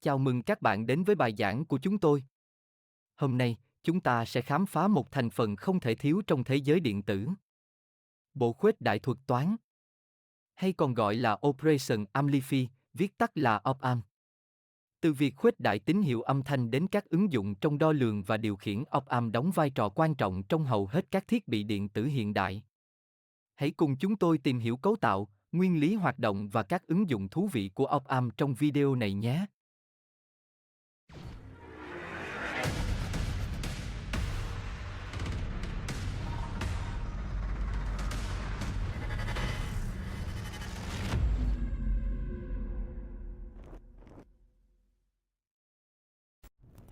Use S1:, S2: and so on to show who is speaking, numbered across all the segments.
S1: chào mừng các bạn đến với bài giảng của chúng tôi. Hôm nay, chúng ta sẽ khám phá một thành phần không thể thiếu trong thế giới điện tử. Bộ khuếch đại thuật toán, hay còn gọi là Operation Amplify, viết tắt là Op-amp. Từ việc khuếch đại tín hiệu âm thanh đến các ứng dụng trong đo lường và điều khiển, Op-amp đóng vai trò quan trọng trong hầu hết các thiết bị điện tử hiện đại. Hãy cùng chúng tôi tìm hiểu cấu tạo, nguyên lý hoạt động và các ứng dụng thú vị của Op-amp trong video này nhé.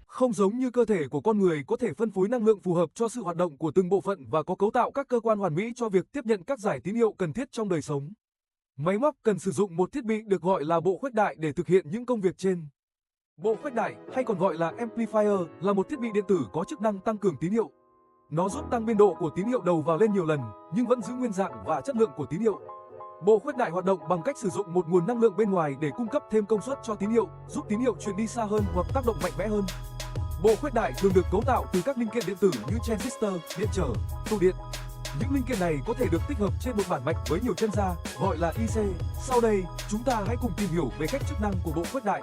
S2: Không giống như cơ thể của con người có thể phân phối năng lượng phù hợp cho sự hoạt động của từng bộ phận và có cấu tạo các cơ quan hoàn mỹ cho việc tiếp nhận các giải tín hiệu cần thiết trong đời sống. Máy móc cần sử dụng một thiết bị được gọi là bộ khuếch đại để thực hiện những công việc trên. Bộ khuếch đại, hay còn gọi là amplifier, là một thiết bị điện tử có chức năng tăng cường tín hiệu. Nó giúp tăng biên độ của tín hiệu đầu vào lên nhiều lần, nhưng vẫn giữ nguyên dạng và chất lượng của tín hiệu. Bộ khuếch đại hoạt động bằng cách sử dụng một nguồn năng lượng bên ngoài để cung cấp thêm công suất cho tín hiệu, giúp tín hiệu truyền đi xa hơn hoặc tác động mạnh mẽ hơn. Bộ khuếch đại thường được cấu tạo từ các linh kiện điện tử như transistor, điện trở, tụ điện. Những linh kiện này có thể được tích hợp trên một bản mạch với nhiều chân ra, gọi là IC. Sau đây, chúng ta hãy cùng tìm hiểu về cách chức năng của bộ khuếch đại.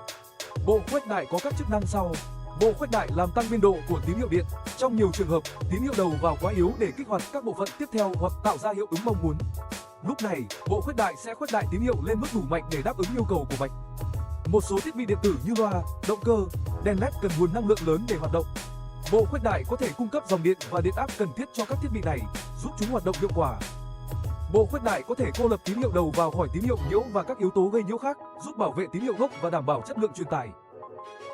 S2: Bộ khuếch đại có các chức năng sau. Bộ khuếch đại làm tăng biên độ của tín hiệu điện. Trong nhiều trường hợp, tín hiệu đầu vào quá yếu để kích hoạt các bộ phận tiếp theo hoặc tạo ra hiệu ứng mong muốn. Lúc này, bộ khuếch đại sẽ khuếch đại tín hiệu lên mức đủ mạnh để đáp ứng yêu cầu của mạch. Một số thiết bị điện tử như loa, động cơ, đèn LED cần nguồn năng lượng lớn để hoạt động. Bộ khuếch đại có thể cung cấp dòng điện và điện áp cần thiết cho các thiết bị này, giúp chúng hoạt động hiệu quả. Bộ khuếch đại có thể cô lập tín hiệu đầu vào khỏi tín hiệu nhiễu và các yếu tố gây nhiễu khác, giúp bảo vệ tín hiệu gốc và đảm bảo chất lượng truyền tải.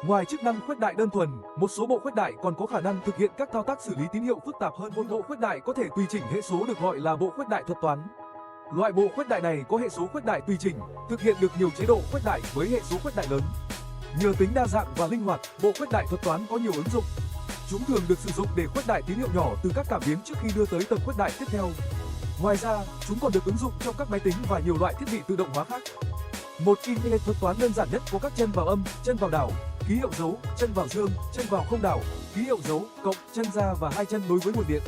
S2: Ngoài chức năng khuếch đại đơn thuần, một số bộ khuếch đại còn có khả năng thực hiện các thao tác xử lý tín hiệu phức tạp hơn. Một bộ khuếch đại có thể tùy chỉnh hệ số được gọi là bộ khuếch đại thuật toán. Loại bộ khuếch đại này có hệ số khuếch đại tùy chỉnh, thực hiện được nhiều chế độ khuếch đại với hệ số khuếch đại lớn. Nhờ tính đa dạng và linh hoạt, bộ khuếch đại thuật toán có nhiều ứng dụng. Chúng thường được sử dụng để khuếch đại tín hiệu nhỏ từ các cảm biến trước khi đưa tới tầng khuếch đại tiếp theo. Ngoài ra, chúng còn được ứng dụng trong các máy tính và nhiều loại thiết bị tự động hóa khác. Một inlet thuật toán đơn giản nhất có các chân vào âm, chân vào đảo, ký hiệu dấu, chân vào dương, chân vào không đảo, ký hiệu dấu, cộng, chân ra và hai chân nối với nguồn điện.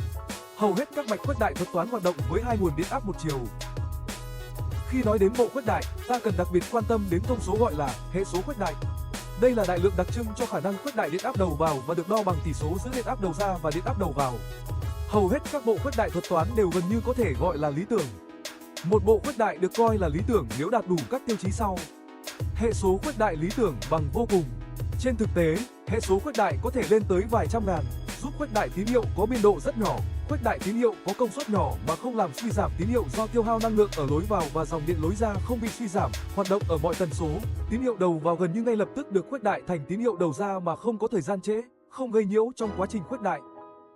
S2: Hầu hết các mạch khuếch đại thuật toán hoạt động với hai nguồn điện áp một chiều. Khi nói đến bộ khuếch đại, ta cần đặc biệt quan tâm đến thông số gọi là hệ số khuếch đại. Đây là đại lượng đặc trưng cho khả năng khuếch đại điện áp đầu vào và được đo bằng tỷ số giữa điện áp đầu ra và điện áp đầu vào. Hầu hết các bộ khuếch đại thuật toán đều gần như có thể gọi là lý tưởng. Một bộ khuếch đại được coi là lý tưởng nếu đạt đủ các tiêu chí sau. Hệ số khuếch đại lý tưởng bằng vô cùng. Trên thực tế, hệ số khuếch đại có thể lên tới vài trăm ngàn, giúp khuếch đại tín hiệu có biên độ rất nhỏ. Khuếch đại tín hiệu có công suất nhỏ mà không làm suy giảm tín hiệu do tiêu hao năng lượng ở lối vào và dòng điện lối ra không bị suy giảm, hoạt động ở mọi tần số. Tín hiệu đầu vào gần như ngay lập tức được khuếch đại thành tín hiệu đầu ra mà không có thời gian trễ, không gây nhiễu trong quá trình khuếch đại.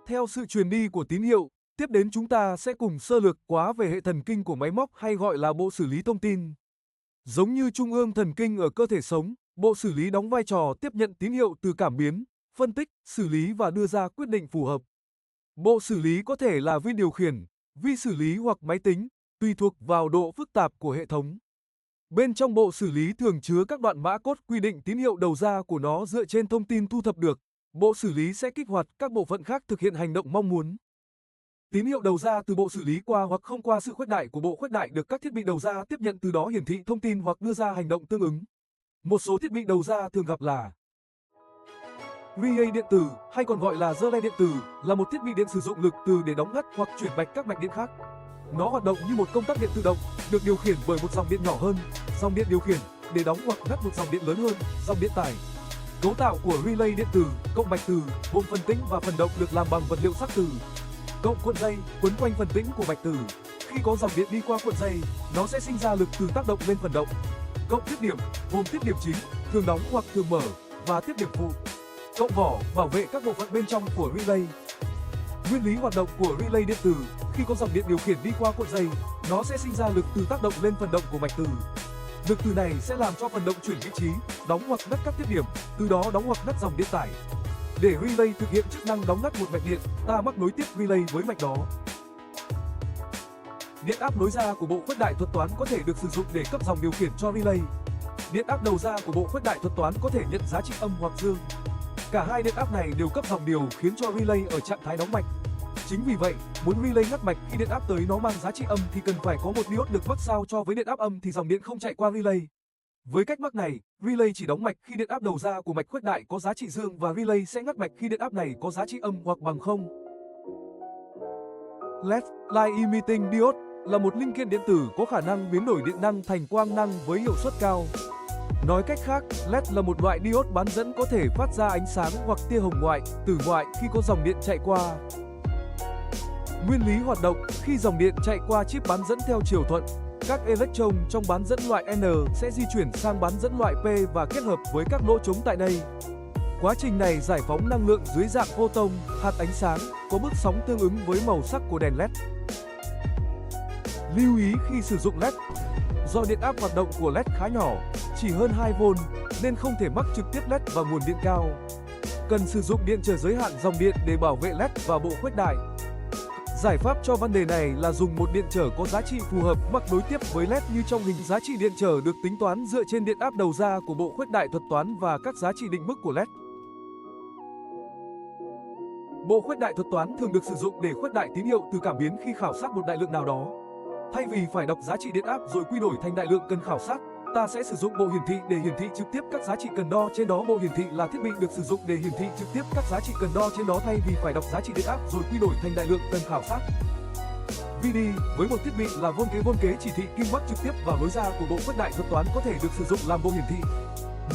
S2: Theo sự truyền đi của tín hiệu, tiếp đến chúng ta sẽ cùng sơ lược quá về hệ thần kinh của máy móc hay gọi là bộ xử lý thông tin. Giống như trung ương thần kinh ở cơ thể sống, bộ xử lý đóng vai trò tiếp nhận tín hiệu từ cảm biến, phân tích, xử lý và đưa ra quyết định phù hợp. Bộ xử lý có thể là vi điều khiển, vi xử lý hoặc máy tính, tùy thuộc vào độ phức tạp của hệ thống. Bên trong bộ xử lý thường chứa các đoạn mã code quy định tín hiệu đầu ra của nó dựa trên thông tin thu thập được. Bộ xử lý sẽ kích hoạt các bộ phận khác thực hiện hành động mong muốn. Tín hiệu đầu ra từ bộ xử lý qua hoặc không qua sự khuếch đại của bộ khuếch đại được các thiết bị đầu ra tiếp nhận, từ đó hiển thị thông tin hoặc đưa ra hành động tương ứng. Một số thiết bị đầu ra thường gặp là relay điện tử, hay còn gọi là relay điện tử, là một thiết bị điện sử dụng lực từ để đóng ngắt hoặc chuyển mạch các mạch điện khác. Nó hoạt động như một công tắc điện tự động, được điều khiển bởi một dòng điện nhỏ hơn, dòng điện điều khiển, để đóng hoặc ngắt một dòng điện lớn hơn, dòng điện tải. Cấu tạo của relay điện tử, cộng mạch từ, gồm phần tĩnh và phần động được làm bằng vật liệu sắt từ. Cộng cuộn dây, quấn quanh phần tĩnh của mạch từ. Khi có dòng điện đi qua cuộn dây, nó sẽ sinh ra lực từ tác động lên phần động. Cộng tiếp điểm, gồm tiếp điểm chính, thường đóng hoặc thường mở, và tiếp điểm phụ. Cộng vỏ, bảo vệ các bộ phận bên trong của relay. Nguyên lý hoạt động của relay điện tử: khi có dòng điện điều khiển đi qua cuộn dây, nó sẽ sinh ra lực từ tác động lên phần động của mạch từ. Lực từ này sẽ làm cho phần động chuyển vị trí, đóng hoặc ngắt các tiếp điểm, từ đó đóng hoặc ngắt dòng điện tải. Để relay thực hiện chức năng đóng ngắt một mạch điện, ta mắc nối tiếp relay với mạch đó. Điện áp nối ra của bộ khuếch đại thuật toán có thể được sử dụng để cấp dòng điều khiển cho relay. Điện áp đầu ra của bộ khuếch đại thuật toán có thể nhận giá trị âm hoặc dương. Cả hai điện áp này đều cấp dòng điều khiến cho relay ở trạng thái đóng mạch. Chính vì vậy, muốn relay ngắt mạch khi điện áp tới nó mang giá trị âm thì cần phải có một diode được mắc sao cho với điện áp âm thì dòng điện không chạy qua relay. Với cách mắc này, relay chỉ đóng mạch khi điện áp đầu ra của mạch khuếch đại có giá trị dương và relay sẽ ngắt mạch khi điện áp này có giá trị âm hoặc bằng 0. LED Light Emitting Diode là một linh kiện điện tử có khả năng biến đổi điện năng thành quang năng với hiệu suất cao. Nói cách khác, LED là một loại diode bán dẫn có thể phát ra ánh sáng hoặc tia hồng ngoại, tử ngoại khi có dòng điện chạy qua. Nguyên lý hoạt động: khi dòng điện chạy qua chip bán dẫn theo chiều thuận, các electron trong bán dẫn loại N sẽ di chuyển sang bán dẫn loại P và kết hợp với các lỗ trống tại đây. Quá trình này giải phóng năng lượng dưới dạng photon, hạt ánh sáng, có bước sóng tương ứng với màu sắc của đèn LED. Lưu ý khi sử dụng LED, do điện áp hoạt động của LED khá nhỏ, chỉ hơn 2V, nên không thể mắc trực tiếp LED vào nguồn điện cao. Cần sử dụng điện trở giới hạn dòng điện để bảo vệ LED và bộ khuếch đại. Giải pháp cho vấn đề này là dùng một điện trở có giá trị phù hợp mắc đối tiếp với LED như trong hình. Giá trị điện trở được tính toán dựa trên điện áp đầu ra của bộ khuếch đại thuật toán và các giá trị định mức của LED. Bộ khuếch đại thuật toán thường được sử dụng để khuếch đại tín hiệu từ cảm biến khi khảo sát một đại lượng nào đó. Thay vì phải đọc giá trị điện áp rồi quy đổi thành đại lượng cần khảo sát, ta sẽ sử dụng bộ hiển thị để hiển thị trực tiếp các giá trị cần đo trên đó. Bộ hiển thị là thiết bị được sử dụng để hiển thị trực tiếp các giá trị cần đo trên đó thay vì phải đọc giá trị điện áp rồi quy đổi thành đại lượng cần khảo sát. VD với một thiết bị là vôn kế chỉ thị kim mắc trực tiếp vào lối ra của bộ khuếch đại thuật toán có thể được sử dụng làm bộ hiển thị.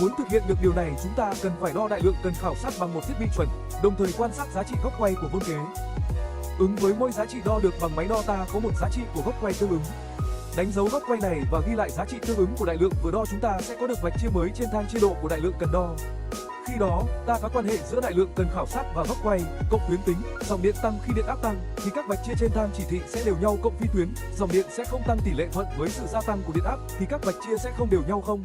S2: Muốn thực hiện được điều này, chúng ta cần phải đo đại lượng cần khảo sát bằng một thiết bị chuẩn, đồng thời quan sát giá trị góc quay của vôn kế. Ứng với mỗi giá trị đo được bằng máy đo, ta có một giá trị của góc quay tương ứng. Đánh dấu góc quay này và ghi lại giá trị tương ứng của đại lượng vừa đo, chúng ta sẽ có được vạch chia mới trên thang chia độ của đại lượng cần đo. Khi đó, ta có quan hệ giữa đại lượng cần khảo sát và góc quay, cộng tuyến tính. Dòng điện tăng khi điện áp tăng thì các vạch chia trên thang chỉ thị sẽ đều nhau, cộng phi tuyến. Dòng điện sẽ không tăng tỷ lệ thuận với sự gia tăng của điện áp thì các vạch chia sẽ không đều nhau không.